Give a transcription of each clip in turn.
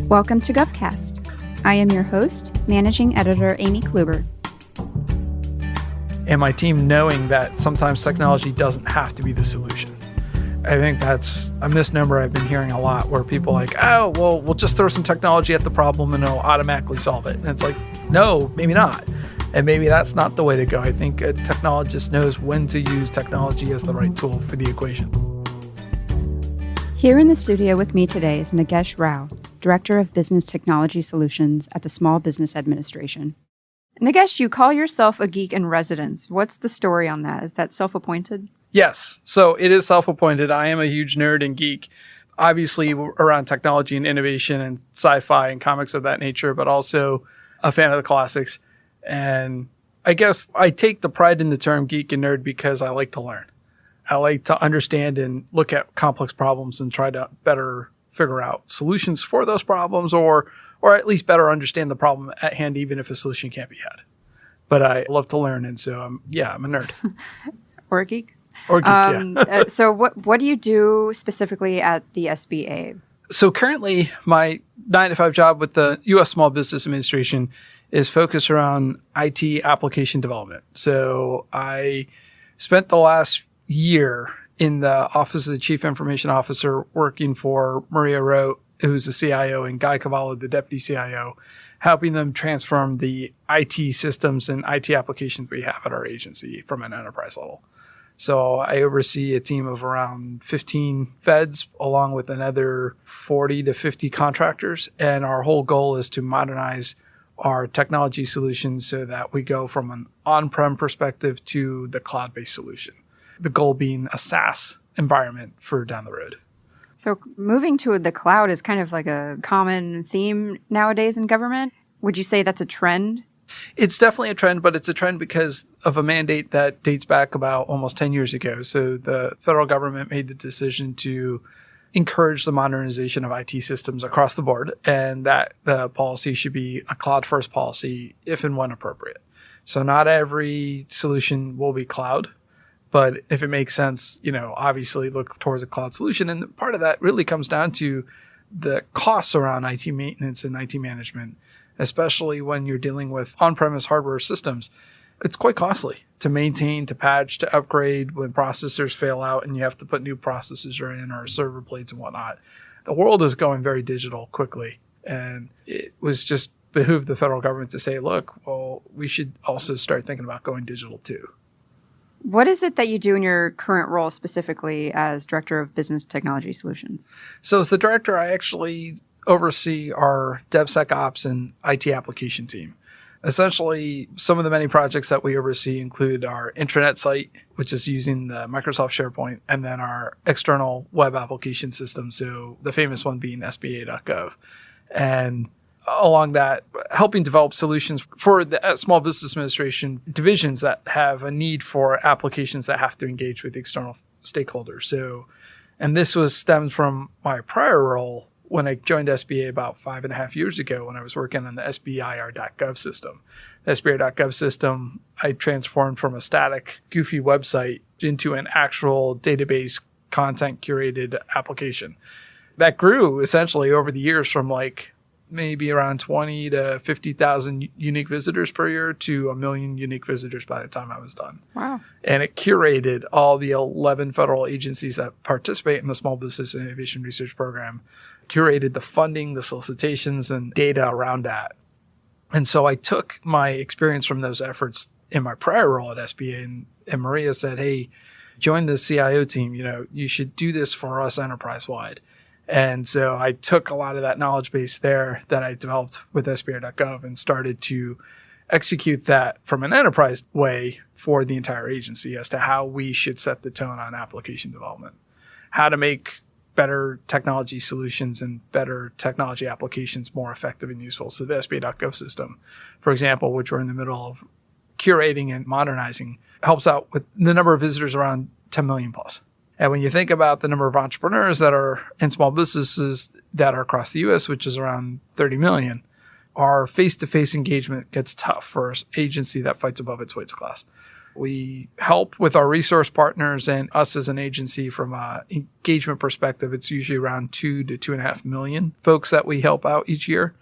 Welcome to GovCast. I am your host, Managing Editor Amy Kluber. And my team knowing that sometimes technology doesn't have to be the solution. I think that's a misnomer I've been hearing a lot where people are like, oh, well, we'll just throw some technology at the problem and it'll automatically solve it. And it's like, no, maybe not. And maybe that's not the way to go. I think a technologist knows when to use technology as the right tool for the equation. Here in the studio with me today is Nagesh Rao, Director of Business Technology Solutions at the Small Business Administration. Nagesh, you call yourself a geek in residence. What's the story on that? Is that self-appointed? Yes. So it is self-appointed. I am a huge nerd and geek, obviously around technology and innovation and sci-fi and comics of that nature, but also a fan of the classics. And I guess I take the pride in the term geek and nerd because I like to learn. I like to understand and look at complex problems and try to better figure out solutions for those problems or at least better understand the problem at hand, even if a solution can't be had. But I love to learn. And so, I'm a nerd. Or a geek? Or geek, yeah. So what do you do specifically at the SBA? So currently, my 9-to-5 job with the U.S. Small Business Administration is focused around IT application development. So I spent the last year in the Office of the Chief Information Officer working for Maria Rowe, who's the CIO, and Guy Cavallo, the Deputy CIO, helping them transform the IT systems and IT applications we have at our agency from an enterprise level. So I oversee a team of around 15 feds, along with another 40 to 50 contractors. And our whole goal is to modernize our technology solutions so that we go from an on-prem perspective to the cloud-based solution. The goal being a SaaS environment for down the road. So moving to the cloud is kind of like a common theme nowadays in government. Would you say that's a trend? It's definitely a trend, but it's a trend because of a mandate that dates back about almost 10 years ago. So the federal government made the decision to encourage the modernization of IT systems across the board, and that the policy should be a cloud-first policy if and when appropriate. So not every solution will be cloud, but if it makes sense, obviously look towards a cloud solution. And part of that really comes down to the costs around IT maintenance and IT management, especially when you're dealing with on-premise hardware systems. It's quite costly to maintain, to patch, to upgrade when processors fail out and you have to put new processors in or server plates and whatnot. The world is going very digital quickly. And it was just behooved the federal government to say, look, well, we should also start thinking about going digital too. What is it that you do in your current role specifically as Director of Business Technology Solutions? So as the director, I actually oversee our DevSecOps and IT application team. Essentially, some of the many projects that we oversee include our intranet site, which is using the Microsoft SharePoint, and then our external web application system, so the famous one being SBA.gov. And along that, helping develop solutions for the Small Business Administration divisions that have a need for applications that have to engage with external stakeholders. So, and this was stemmed from my prior role when I joined SBA about 5.5 years ago when I was working on the SBIR.gov system. The SBIR.gov system, I transformed from a static, goofy website into an actual database content curated application. That grew essentially over the years from maybe around 20 to 50,000 unique visitors per year to 1 million unique visitors by the time I was done. Wow. And it curated all the 11 federal agencies that participate in the Small Business Innovation Research Program, curated the funding, the solicitations, and data around that. And so I took my experience from those efforts in my prior role at SBA, and Maria said, hey, join the CIO team. You should do this for us enterprise-wide. And so I took a lot of that knowledge base there that I developed with SBA.gov and started to execute that from an enterprise way for the entire agency as to how we should set the tone on application development, how to make better technology solutions and better technology applications more effective and useful. So the SBA.gov system, for example, which we're in the middle of curating and modernizing, helps out with the number of visitors around 10 million plus. And when you think about the number of entrepreneurs that are in small businesses that are across the U.S., which is around 30 million, our face-to-face engagement gets tough for an agency that fights above its weight class. We help with our resource partners and us as an agency from an engagement perspective. It's usually around 2 to 2.5 million folks that we help out each year.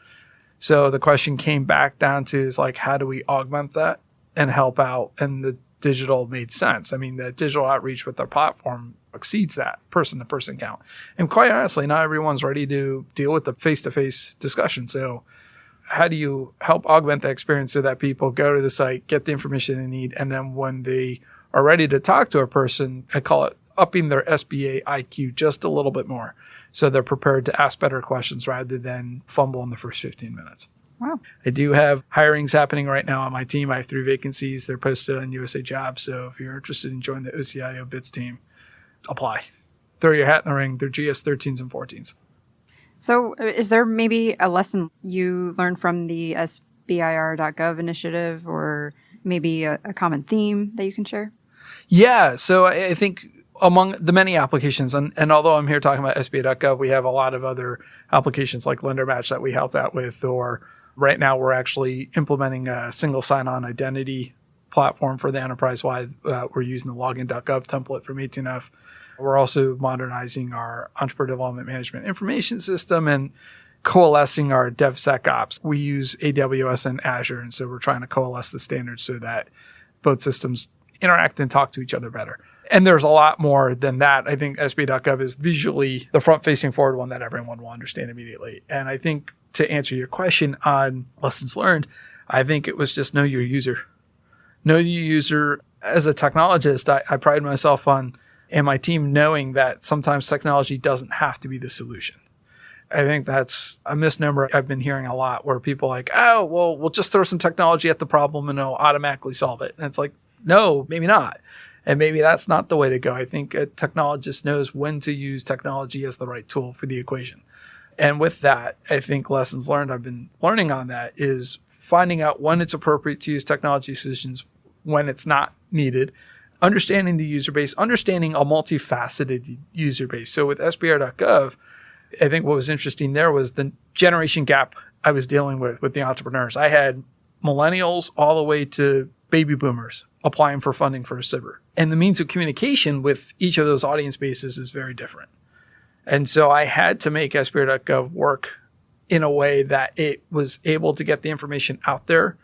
So the question came back down to is like, how do we augment that and help out? And the digital made sense. I mean, the digital outreach with our platform exceeds that person-to-person count. And quite honestly, not everyone's ready to deal with the face-to-face discussion. So how do you help augment that experience so that people go to the site, get the information they need, and then when they are ready to talk to a person, I call it upping their SBA IQ just a little bit more so they're prepared to ask better questions rather than fumble in the first 15 minutes. Wow. I do have hirings happening right now on my team. I have 3 vacancies. They're posted on USA Jobs. So if you're interested in joining the OCIO BITS team, apply. Throw your hat in the ring. They're GS 13s and 14s. So is there maybe a lesson you learned from the SBIR.gov initiative or maybe a common theme that you can share? Yeah. So I think among the many applications, and although I'm here talking about SBA.gov, we have a lot of other applications like Lender Match that we helped out with, or right now we're actually implementing a single sign-on identity platform for the enterprise-wide. We're using the login.gov template from 18F. We're also modernizing our entrepreneur development management information system and coalescing our DevSecOps. We use AWS and Azure, and so we're trying to coalesce the standards so that both systems interact and talk to each other better. And there's a lot more than that. I think SBA.gov is visually the front-facing forward one that everyone will understand immediately. And I think to answer your question on lessons learned, I think it was just know your user. Know your user. As a technologist, I pride myself on and my team knowing that sometimes technology doesn't have to be the solution. I think that's a misnomer I've been hearing a lot where people are like, oh, well, we'll just throw some technology at the problem and it'll automatically solve it. And it's like, no, maybe not. And maybe that's not the way to go. I think a technologist knows when to use technology as the right tool for the equation. And with that, I think lessons learned I've been learning on that is finding out when it's appropriate to use technology solutions, when it's not needed, understanding the user base, understanding a multifaceted user base. So with SBR.gov, I think what was interesting there was the generation gap I was dealing with the entrepreneurs. I had millennials all the way to baby boomers applying for funding for a SBIR. And the means of communication with each of those audience bases is very different. And so I had to make SBR.gov work in a way that it was able to get the information out there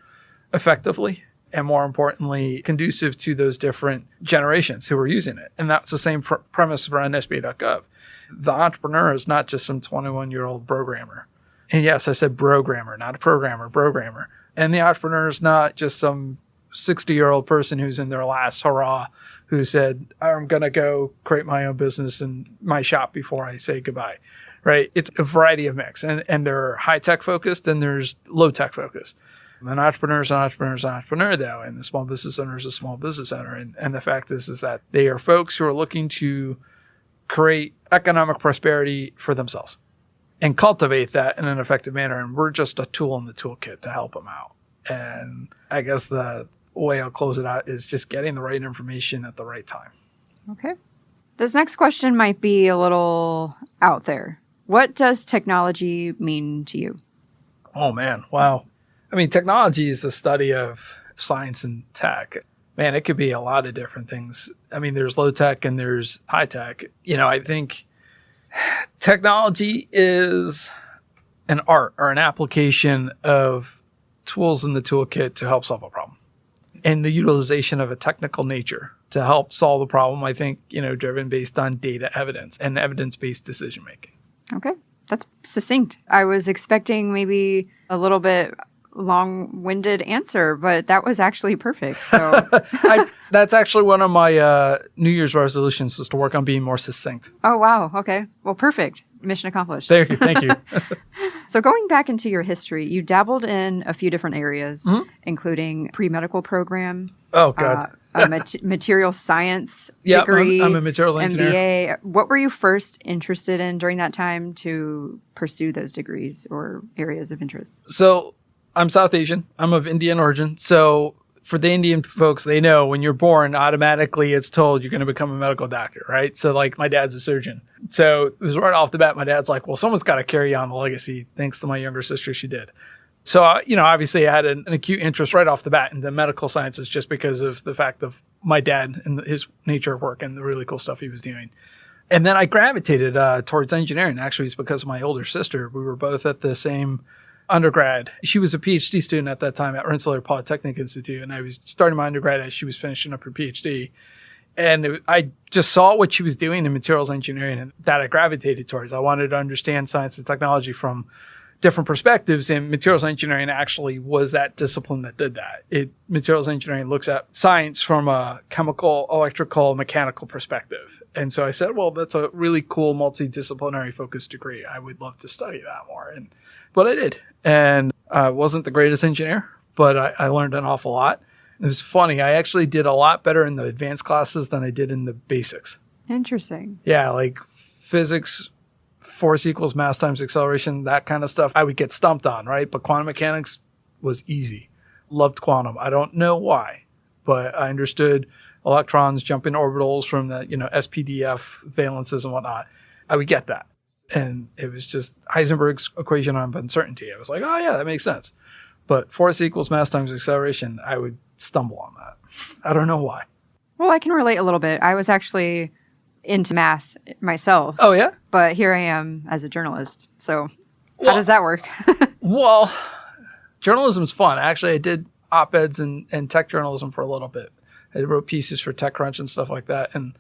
effectively and more importantly, conducive to those different generations who were using it. And that's the same premise around SBA.gov. The entrepreneur is not just some 21-year-old programmer. And yes, I said programmer, not a programmer. And the entrepreneur is not just some 60-year-old person who's in their last hurrah who said, I'm going to go create my own business in my shop before I say goodbye, right? It's a variety of mix. And they're high-tech focused and there's low-tech focused. An entrepreneur is an entrepreneur, though, and the small business owner is a small business owner. And the fact is that they are folks who are looking to create economic prosperity for themselves and cultivate that in an effective manner. And we're just a tool in the toolkit to help them out. And I guess the way I'll close it out is just getting the right information at the right time. Okay. This next question might be a little out there. What does technology mean to you? Oh, man. Wow. I mean, technology is the study of science and tech. Man, it could be a lot of different things. I mean, there's low tech and there's high tech. You know, I think technology is an art or an application of tools in the toolkit to help solve a problem. And the utilization of a technical nature to help solve the problem, I think, driven based on data evidence and evidence-based decision making. Okay. That's succinct. I was expecting maybe a little bit long-winded answer, but that was actually perfect. So that's actually one of my New Year's resolutions was to work on being more succinct. Oh, wow. Okay. Well, perfect. Mission accomplished. Thank you. So going back into your history, you dabbled in a few different areas, including pre-medical program. Oh, God. A material science degree. I'm a materials engineer. MBA. What were you first interested in during that time to pursue those degrees or areas of interest? So I'm South Asian. I'm of Indian origin. So for the Indian folks, they know when you're born, automatically it's told you're going to become a medical doctor, right? So like my dad's a surgeon. So it was right off the bat, my dad's like, well, someone's got to carry on the legacy. Thanks to my younger sister, she did. So, obviously I had an acute interest right off the bat into medical sciences just because of the fact of my dad and his nature of work and the really cool stuff he was doing. And then I gravitated towards engineering. Actually, it's because of my older sister. We were both at the same undergrad. She was a PhD student at that time at Rensselaer Polytechnic Institute, and I was starting my undergrad as she was finishing up her PhD. And I just saw what she was doing in materials engineering, and that I gravitated towards. I wanted to understand science and technology from different perspectives, and materials engineering actually was that discipline that did that. Materials engineering looks at science from a chemical, electrical, mechanical perspective. And so I said, well, that's a really cool multidisciplinary focused degree. I would love to study that more. But I did. And I wasn't the greatest engineer, but I learned an awful lot. It was funny. I actually did a lot better in the advanced classes than I did in the basics. Interesting. Yeah, like physics, force equals mass times acceleration, that kind of stuff, I would get stumped on, right? But quantum mechanics was easy. Loved quantum. I don't know why, but I understood electrons jump in orbitals from the, SPDF valences and whatnot. I would get that. And it was just Heisenberg's equation of uncertainty. I was like, oh yeah, that makes sense. But force equals mass times acceleration, I would stumble on that. I don't know why. Well, I can relate a little bit. I was actually into math myself. Oh yeah? But here I am as a journalist. So how does that work? Well, journalism's fun. Actually, I did op-eds and tech journalism for a little bit. I wrote pieces for TechCrunch and stuff like that. And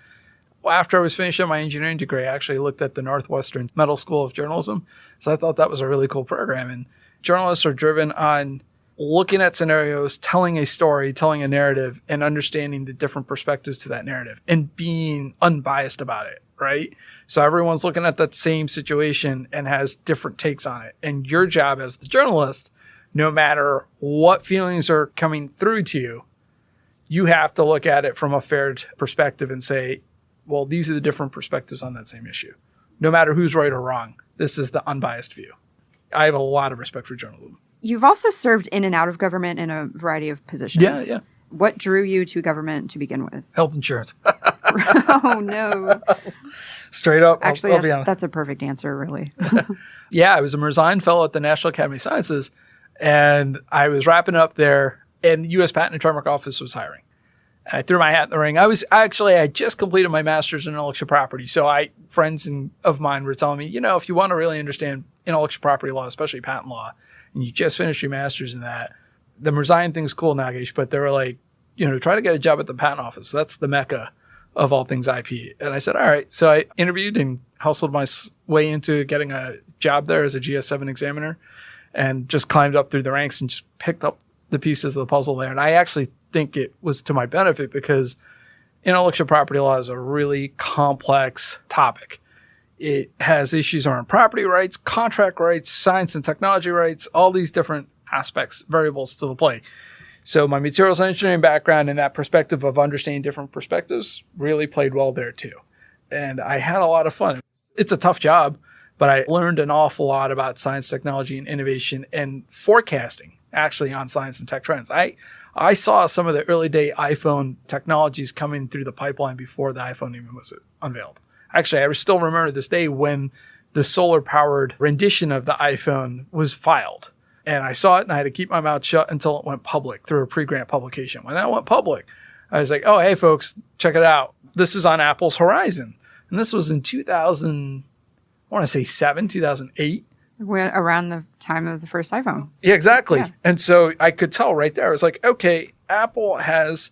after I was finishing my engineering degree, I actually looked at the Northwestern Medical School of Journalism. So I thought that was a really cool program. And journalists are driven on looking at scenarios, telling a story, telling a narrative, and understanding the different perspectives to that narrative and being unbiased about it, right? So everyone's looking at that same situation and has different takes on it. And your job as the journalist, no matter what feelings are coming through to you, you have to look at it from a fair perspective and say, well, these are the different perspectives on that same issue. No matter who's right or wrong, this is the unbiased view. I have a lot of respect for journalism. You've also served in and out of government in a variety of positions. Yeah. What drew you to government to begin with? Health insurance. Oh, no. Straight up. Actually, I'll be honest. That's a perfect answer, really. Yeah, I was a Merzine fellow at the National Academy of Sciences, and I was wrapping up there, and the U.S. Patent and Trademark Office was hiring. And I threw my hat in the ring. I just completed my master's in intellectual property. So friends of mine were telling me, if you want to really understand intellectual property law, especially patent law, and you just finished your master's in that, the Merzine thing's cool, Nagesh, but they were like, try to get a job at the patent office. That's the mecca of all things IP. And I said, all right. So I interviewed and hustled my way into getting a job there as a GS7 examiner and just climbed up through the ranks and just picked up the pieces of the puzzle there. And I actually think it was to my benefit because intellectual property law is a really complex topic. It has issues around property rights, contract rights, science and technology rights, all these different aspects, variables to the play. So my materials engineering background and that perspective of understanding different perspectives really played well there too. And I had a lot of fun. It's a tough job, but I learned an awful lot about science, technology, and innovation and forecasting actually on science and tech trends. I saw some of the early day iPhone technologies coming through the pipeline before the iPhone even was unveiled. Actually, I still remember this day when the solar-powered rendition of the iPhone was filed. And I saw it and I had to keep my mouth shut until it went public through a pre-grant publication. When that went public, I was like, oh, hey, folks, check it out. This is on Apple's horizon. And this was in 2008. Around the time of the first iPhone. Yeah, exactly. Yeah. And so I could tell right there. I was like, okay, Apple has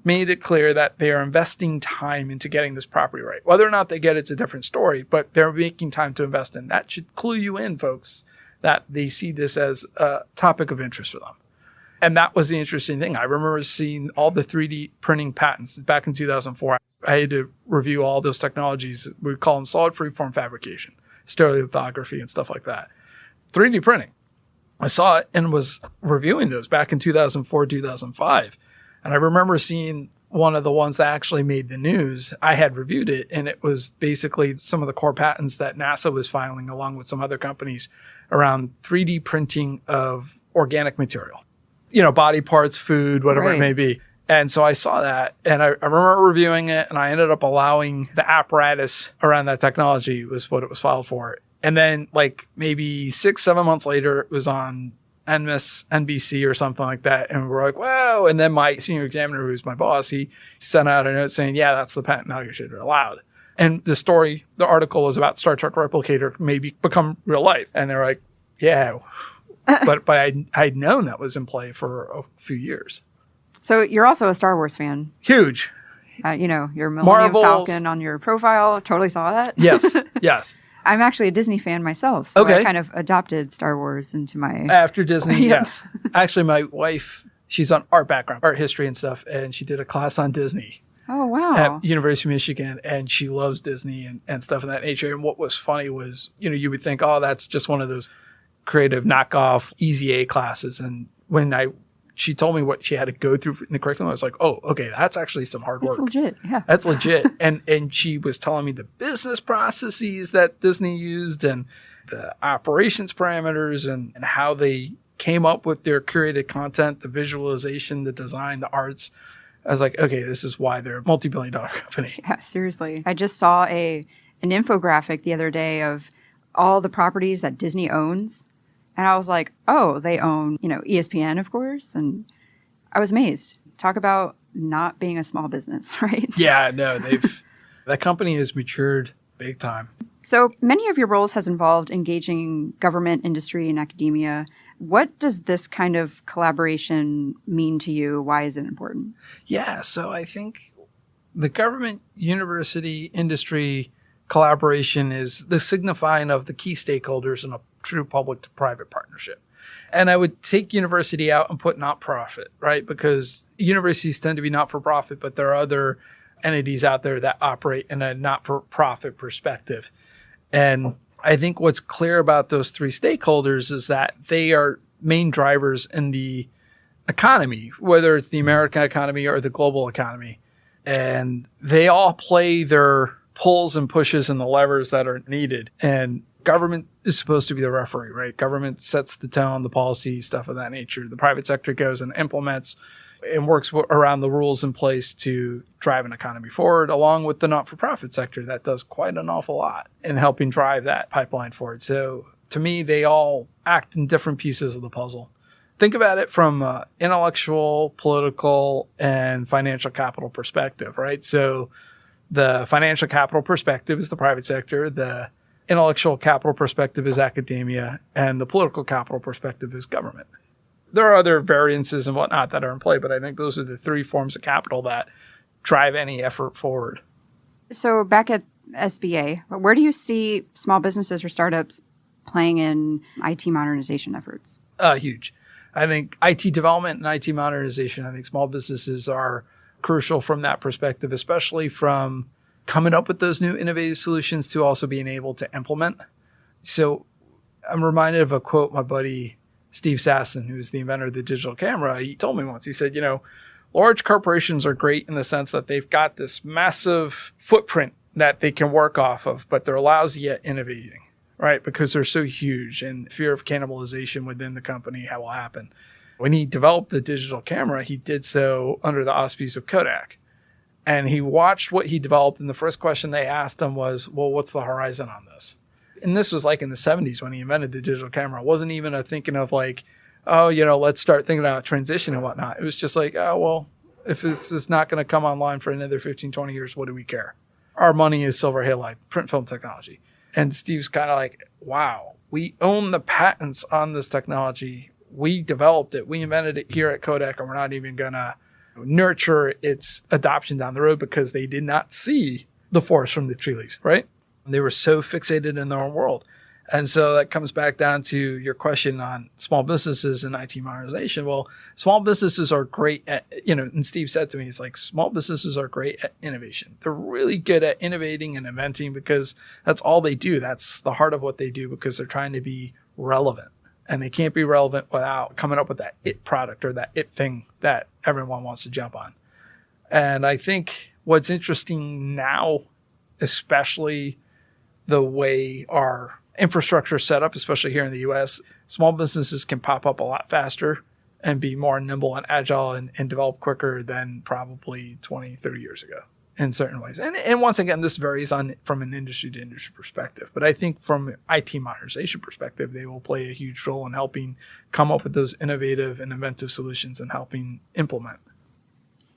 made it clear that they are investing time into getting this property right. Whether or not they get it's a different story, but they're making time to invest in. That should clue you in, folks, that they see this as a topic of interest for them. And that was the interesting thing. I remember seeing all the 3D printing patents back in 2004. I had to review all those technologies. We call them solid freeform fabrication, stereolithography, and stuff like that. 3D printing. I saw it and was reviewing those back in 2004, 2005. And I remember seeing one of the ones that actually made the news. I had reviewed it, and it was basically some of the core patents that NASA was filing along with some other companies around 3D printing of organic material. Body parts, food, whatever it may be. And so I saw that, and I remember reviewing it, and I ended up allowing the apparatus around that technology was what it was filed for. And then maybe 6-7 months later, it was on NBC or something like that. And we're like, whoa. And then my senior examiner, who's my boss, he sent out a note saying, yeah, that's the patent. Now you should be allowed. And the article was about Star Trek Replicator maybe become real life. And they're like, yeah. but I'd known that was in play for a few years. So you're also a Star Wars fan. Huge. Your Millennium Marvels. Falcon on your profile. Totally saw that. Yes. Yes. I'm actually a Disney fan myself. So Okay. I kind of adopted Star Wars into my... After Disney, Yeah. yes. Actually, my wife, she's on art background, art history and stuff. And she did a class on Disney. Oh, wow. At University of Michigan, and she loves Disney and stuff of that nature. And what was funny was, you would think, oh, that's just one of those creative knockoff easy A classes. And when she told me what she had to go through in the curriculum, I was like, oh, okay, that's actually some hard work. That's legit, yeah. That's legit. And she was telling me the business processes that Disney used and the operations parameters and how they came up with their curated content, the visualization, the design, the arts. I was like, okay, this is why they're a multi-billion-dollar company. Yeah, seriously. I just saw an infographic the other day of all the properties that Disney owns. And I was like, oh, they own, ESPN, of course. And I was amazed. Talk about not being a small business, right? Yeah, no, that company has matured big time. So many of your roles has involved engaging government, industry, and academia. What does this kind of collaboration mean to you? Why is it important? Yeah, so I think the government, university, industry collaboration is the signifying of the key stakeholders in a true public to private partnership. And I would take university out and put not-profit, right? Because universities tend to be not-for-profit, but there are other entities out there that operate in a not-for-profit perspective. And I think what's clear about those three stakeholders is that they are main drivers in the economy, whether it's the American economy or the global economy. And they all play their pulls and pushes and the levers that are needed. And government is supposed to be the referee, right? Government sets the tone, the policy, stuff of that nature. The private sector goes and implements and works around the rules in place to drive an economy forward, along with the not-for-profit sector that does quite an awful lot in helping drive that pipeline forward. So to me, they all act in different pieces of the puzzle. Think about it from intellectual, political, and financial capital perspective, right? So the financial capital perspective is the private sector, the intellectual capital perspective is academia, and the political capital perspective is government. There are other variances and whatnot that are in play, but I think those are the three forms of capital that drive any effort forward. So back at SBA, where do you see small businesses or startups playing in IT modernization efforts? Huge. I think IT development and IT modernization, I think small businesses are crucial from that perspective, especially from coming up with those new innovative solutions to also being able to implement. So I'm reminded of a quote my buddy Steve Sasson, who's the inventor of the digital camera, he told me once, he said, large corporations are great in the sense that they've got this massive footprint that they can work off of, but they're lousy at innovating, right? Because they're so huge and fear of cannibalization within the company, how will happen. When he developed the digital camera, he did so under the auspice of Kodak. And he watched what he developed, and the first question they asked him was, well, what's the horizon on this? And this was like in the 70s when he invented the digital camera. It wasn't even a thinking of like, oh, let's start thinking about transition and whatnot. It was just like, oh, well, if this is not going to come online for another 15, 20 years, what do we care? Our money is silver halide, print film technology. And Steve's kind of like, wow, we own the patents on this technology. We developed it. We invented it here at Kodak, and we're not even going to nurture its adoption down the road because they did not see the forest from the tree leaves, right? They were so fixated in their own world. And so that comes back down to your question on small businesses and IT modernization. Well, small businesses are great at, and Steve said to me, it's like, small businesses are great at innovation. They're really good at innovating and inventing because that's all they do. That's the heart of what they do because they're trying to be relevant. And they can't be relevant without coming up with that it product or that it thing that everyone wants to jump on. And I think what's interesting now, especially the way our infrastructure is set up, especially here in the US, small businesses can pop up a lot faster and be more nimble and agile and develop quicker than probably 20, 30 years ago. in certain ways. And once again, this varies from an industry to industry perspective. But I think from an IT modernization perspective, they will play a huge role in helping come up with those innovative and inventive solutions and helping implement.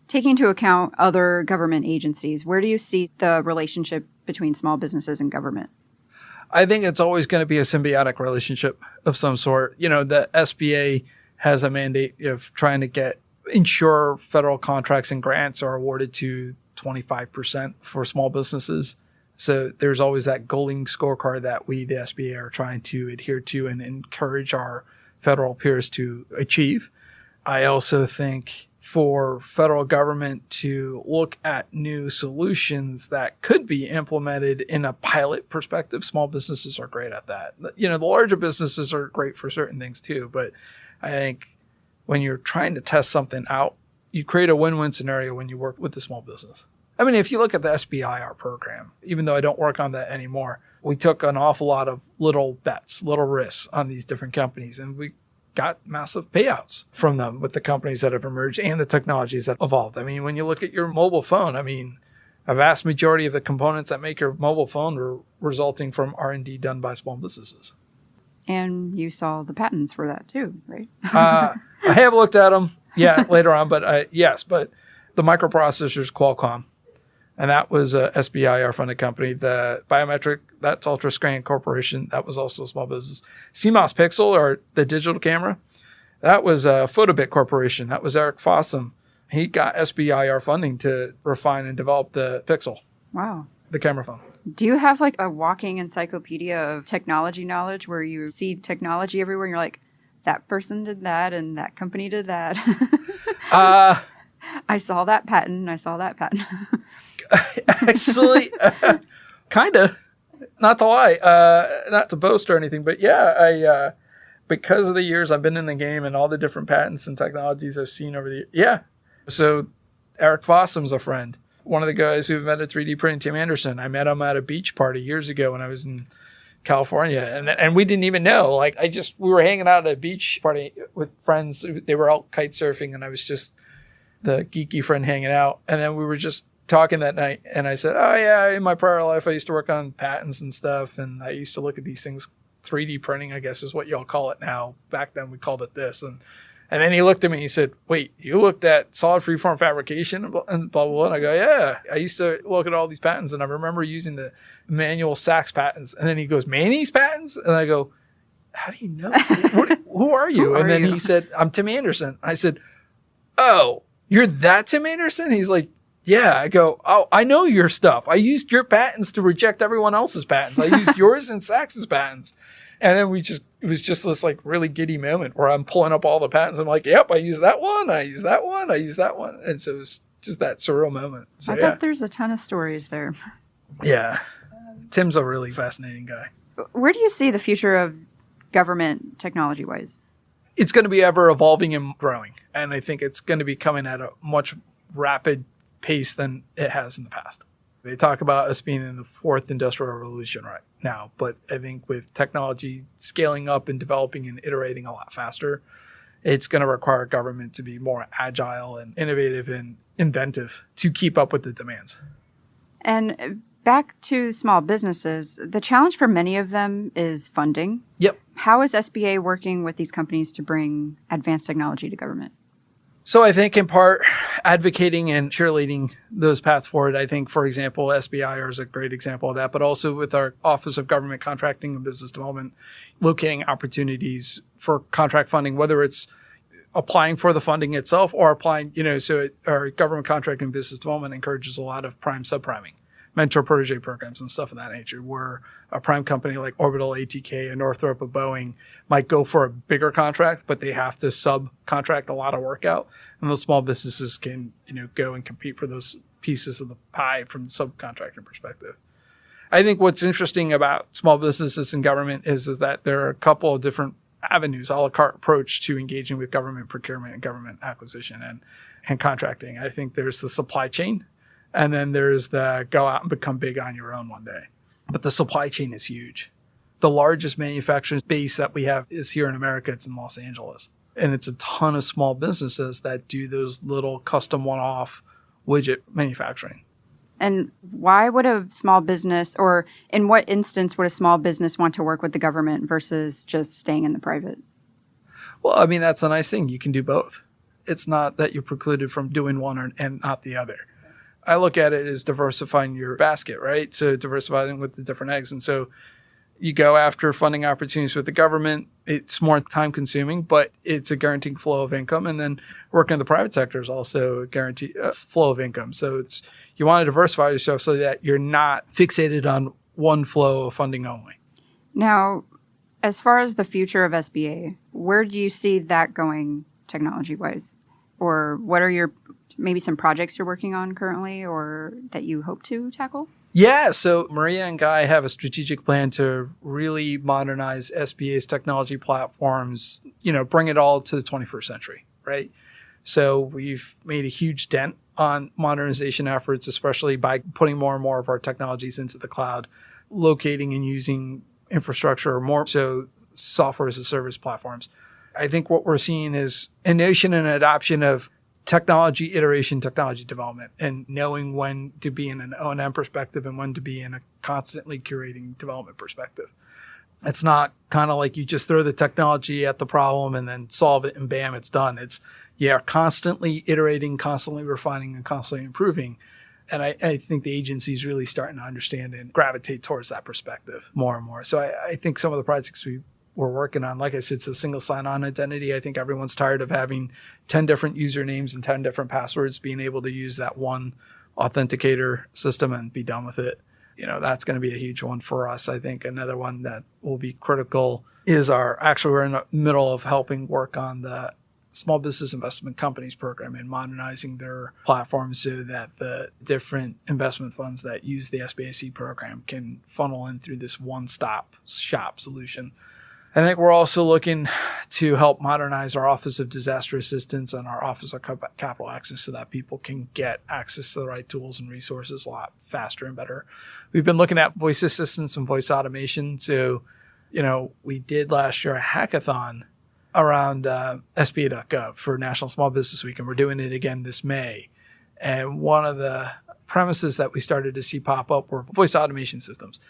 Taking into account other government agencies, where do you see the relationship between small businesses and government? I think it's always going to be a symbiotic relationship of some sort. The SBA has a mandate of trying to ensure federal contracts and grants are awarded to 25% for small businesses. So there's always that goaling scorecard that we, the SBA, are trying to adhere to and encourage our federal peers to achieve. I also think for federal government to look at new solutions that could be implemented in a pilot perspective, small businesses are great at that. The larger businesses are great for certain things too, but I think when you're trying to test something out, you create a win-win scenario when you work with the small business. I mean, if you look at the SBIR program, even though I don't work on that anymore, we took an awful lot of little bets, little risks on these different companies, and we got massive payouts from them with the companies that have emerged and the technologies that evolved. I mean, when you look at your mobile phone, a vast majority of the components that make your mobile phone are resulting from R&D done by small businesses. And you saw the patents for that too, right? I have looked at them, later on, but yes, but the microprocessors Qualcomm, and that was a SBIR funded company. The Biometric, that's Ultrascan Corporation, that was also a small business. CMOS Pixel, or the digital camera, that was a Photobit Corporation. That was Eric Fossum. He got SBIR funding to refine and develop the Pixel. Wow. The camera phone. Do you have like a walking encyclopedia of technology knowledge where you see technology everywhere and you're like, that person did that and that company did that? I saw that patent. Actually, kind of. Not to lie, not to boast or anything, but I because of the years I've been in the game and all the different patents and technologies I've seen over the years. Yeah. So Eric Fossum's a friend. One of the guys who invented 3D printing, Tim Anderson. I met him at a beach party years ago when I was in California, and we didn't even know. We were hanging out at a beach party with friends. They were out kite surfing, and I was just the geeky friend hanging out. And then we were just talking that night, and I said, "Oh yeah, in my prior life, I used to work on patents and stuff, and I used to look at these things. 3D printing, I guess, is what y'all call it now. Back then, we called it this." And then he looked at me and he said, "Wait, you looked at solid freeform fabrication and blah, blah, blah." And I go, "Yeah, I used to look at all these patents and I remember using the manual Sachs patents." And then he goes, "Manny's patents?" And I go, "How do you know? Who are you?" And then he said, "I'm Tim Anderson." I said, "Oh, you're that Tim Anderson?" He's like, "Yeah." I go, "Oh, I know your stuff. I used your patents to reject everyone else's patents. I used yours and Sachs's patents." And then it was just this like really giddy moment where I'm pulling up all the patents. I'm like, "Yep, I use that one. I use that one. I use that one." And so it was just that surreal moment. So, I bet there's a ton of stories there. Yeah. Tim's a really fascinating guy. Where do you see the future of government technology-wise? It's going to be ever evolving and growing. And I think it's going to be coming at a much rapid pace than it has in the past. They talk about us being in the fourth industrial revolution right now, but I think with technology scaling up and developing and iterating a lot faster, it's going to require government to be more agile and innovative and inventive to keep up with the demands. And back to small businesses, the challenge for many of them is funding. Yep. How is SBA working with these companies to bring advanced technology to government? So I think in part advocating and cheerleading those paths forward. I think, for example, SBIR is a great example of that, but also with our Office of Government Contracting and Business Development, locating opportunities for contract funding, whether it's applying for the funding itself or applying, our Government Contracting and Business Development encourages a lot of prime subpriming, mentor protege programs and stuff of that nature, where a prime company like Orbital, ATK, and Northrop, or Boeing might go for a bigger contract, but they have to subcontract a lot of work out. And those small businesses can, go and compete for those pieces of the pie from the subcontractor perspective. I think what's interesting about small businesses and government is that there are a couple of different avenues, a la carte approach to engaging with government procurement and government acquisition and contracting. I think there's the supply chain, and then there's the go out and become big on your own one day. But the supply chain is huge. The largest manufacturing base that we have is here in America. It's in Los Angeles. And it's a ton of small businesses that do those little custom one-off widget manufacturing. And why would a small business, or in what instance would a small business want to work with the government versus just staying in the private? Well, I mean, that's a nice thing. You can do both. It's not that you're precluded from doing one and not the other. I look at it as diversifying your basket, right? So diversifying with the different eggs. And so you go after funding opportunities with the government. It's more time consuming, but it's a guaranteed flow of income. And then working in the private sector is also a guaranteed flow of income. So you want to diversify yourself so that you're not fixated on one flow of funding only. Now, as far as the future of SBA, where do you see that going technology-wise? Or what are maybe some projects you're working on currently or that you hope to tackle? Yeah, so Maria and Guy have a strategic plan to really modernize SBA's technology platforms, bring it all to the 21st century, right? So we've made a huge dent on modernization efforts, especially by putting more and more of our technologies into the cloud, locating and using infrastructure, or more so software as a service platforms. I think what we're seeing is a notion and adoption of technology iteration, technology development, and knowing when to be in an O&M perspective and when to be in a constantly curating development perspective. It's not kind of like you just throw the technology at the problem and then solve it and bam, it's done. It's constantly iterating, constantly refining, and constantly improving. And I think the agency is really starting to understand and gravitate towards that perspective more and more. So I think some of the projects we're working on, like I said, it's a single sign-on identity. I think everyone's tired of having 10 different usernames and 10 different passwords, being able to use that one authenticator system and be done with it. That's going to be a huge one for us. I think another one that will be critical is we're in the middle of helping work on the Small Business Investment Companies program and modernizing their platform so that the different investment funds that use the SBAC program can funnel in through this one-stop shop solution. I think we're also looking to help modernize our Office of Disaster Assistance and our Office of Capital Access so that people can get access to the right tools and resources a lot faster and better. We've been looking at voice assistance and voice automation. So, we did last year a hackathon around SBA.gov for National Small Business Week, and we're doing it again this May. And one of the premises that we started to see pop up were voice automation systems.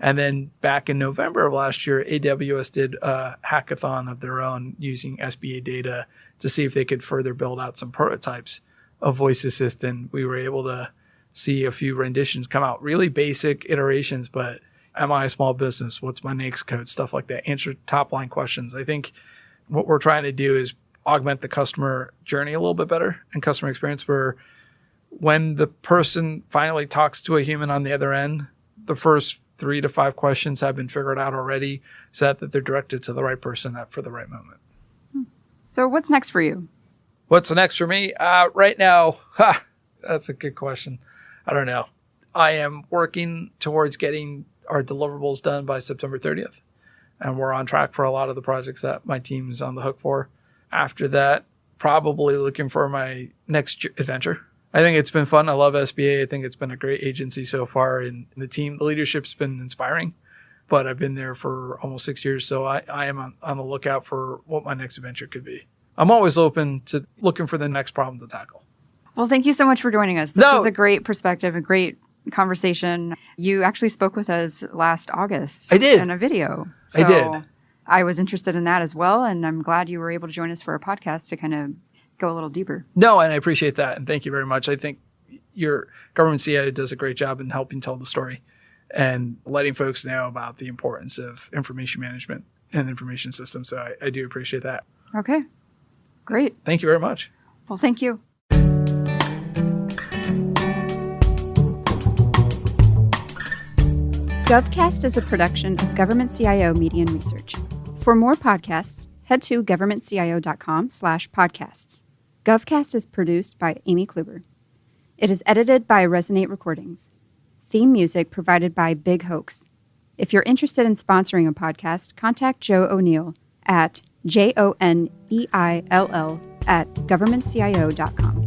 And then back in November of last year, AWS did a hackathon of their own using SBA data to see if they could further build out some prototypes of voice assistant. We were able to see a few renditions come out, really basic iterations, but am I a small business? What's my NAICS code? Stuff like that. Answer top line questions. I think what we're trying to do is augment the customer journey a little bit better and customer experience, where when the person finally talks to a human on the other end, the first 3 to 5 questions have been figured out already so that they're directed to the right person for the right moment. So what's next for you? What's next for me? Right now, that's a good question. I don't know. I am working towards getting our deliverables done by September 30th. And we're on track for a lot of the projects that my team is on the hook for. After that, probably looking for my next adventure. I think it's been fun. I love SBA. I think it's been a great agency so far. And the leadership's been inspiring. But I've been there for almost 6 years. So I am on the lookout for what my next adventure could be. I'm always open to looking for the next problem to tackle. Well, thank you so much for joining us. This was a great perspective, a great conversation. You actually spoke with us last August. I did. In a video. I did. I was interested in that as well. And I'm glad you were able to join us for a podcast to kind of go a little deeper. No, and I appreciate that. And thank you very much. I think your government CIO does a great job in helping tell the story and letting folks know about the importance of information management and information systems. So I do appreciate that. Okay, great. Thank you very much. Well, thank you. GovCast is a production of Government CIO Media and Research. For more podcasts, head to governmentcio.com/podcasts. GovCast is produced by Amy Kluber. It is edited by Resonate Recordings. Theme music provided by Big Hoax. If you're interested in sponsoring a podcast, contact Joe O'Neill at JONEILL@governmentcio.com.